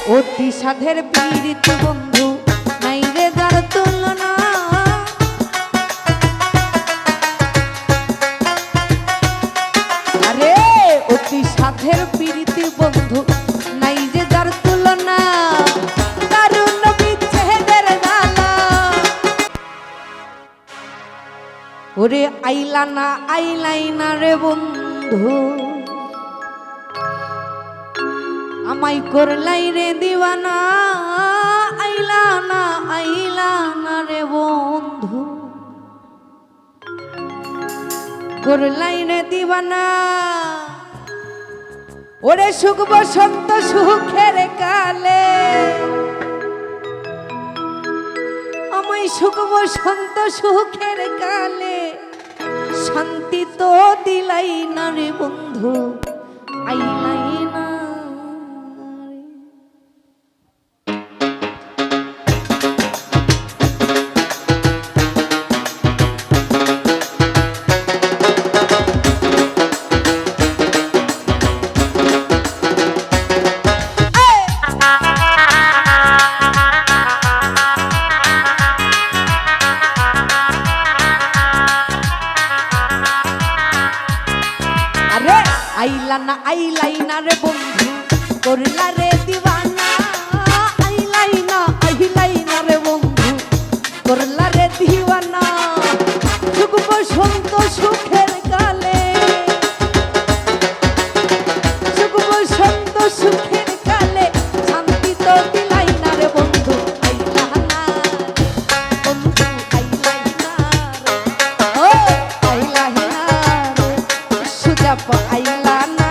অতি সাধের পীড়িত বন্ধু নাই রে যার তুলনা। আরে অতি সাধের পীড়িত বন্ধু নাই যে যার তুলনা। দারুণ বিচ্ছেদের জ্বালা ওরে আইলাই না রে বন্ধু, আমাই করলাই রে দিওয়ানা। আইলা না রে বন্ধু, করলাই রে দিওয়ানা। ওরে সুখ বসন্ত সুখের কালে, আমায় সুখ বসন্ত সুখের কালে শান্তি তো দিলাই না রে বন্ধু, আইলাই না। আইলাই না রে বন্ধু, করলা রে দিওয়ানা। আইলাই না রে বন্ধু, করলা রে দিওয়ানা। সুখ বসন্ত সুখের কালে, সুখ বসন্ত সুখের কালে শান্তি তো দিলাই না রে বন্ধু, আইলা না বন্ধু, আইলাই না রে, ও আইলাই না রে সুজাপ, আইলা না।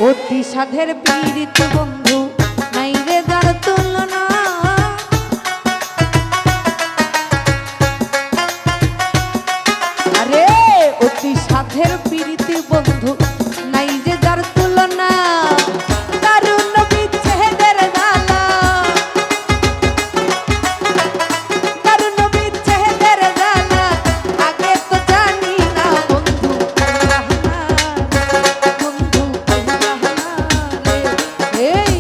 অতি সাধের পীড়িত বন্ধু নাই রে যার তুলনা। আরে অতি সাধের পীড়িত বন্ধু নাই যে যার তুলনা। দারুণ বিচ্ছেদের জ্বালা, দারুণ বিচ্ছেদের জ্বালা আগে তো জানি না বন্ধু, বন্ধু এই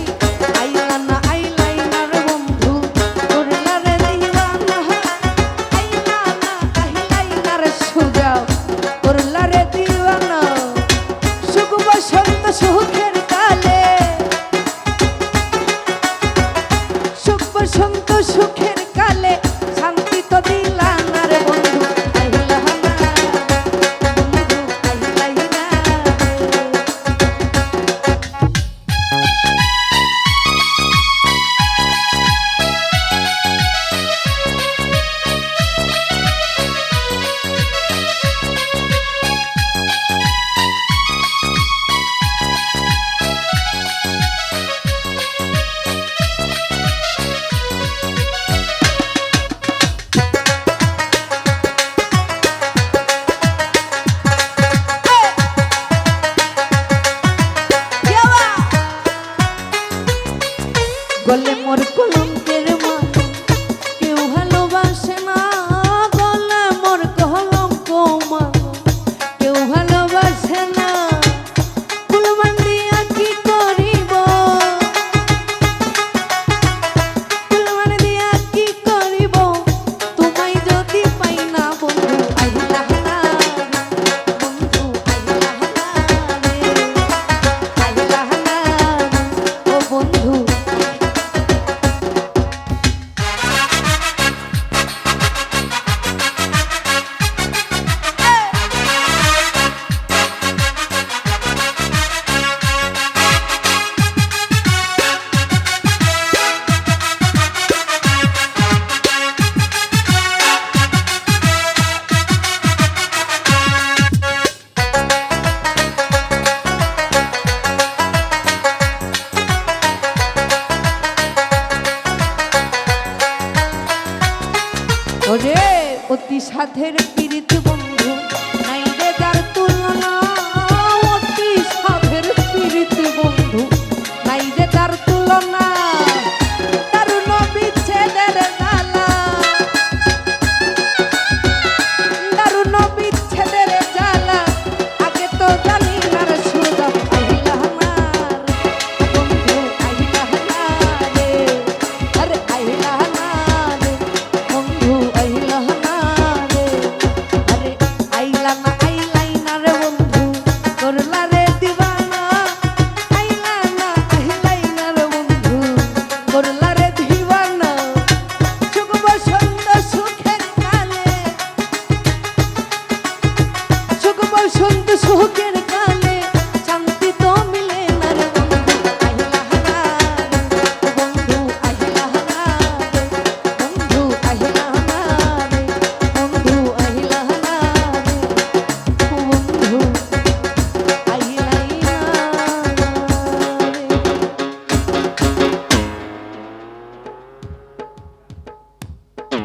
সাধের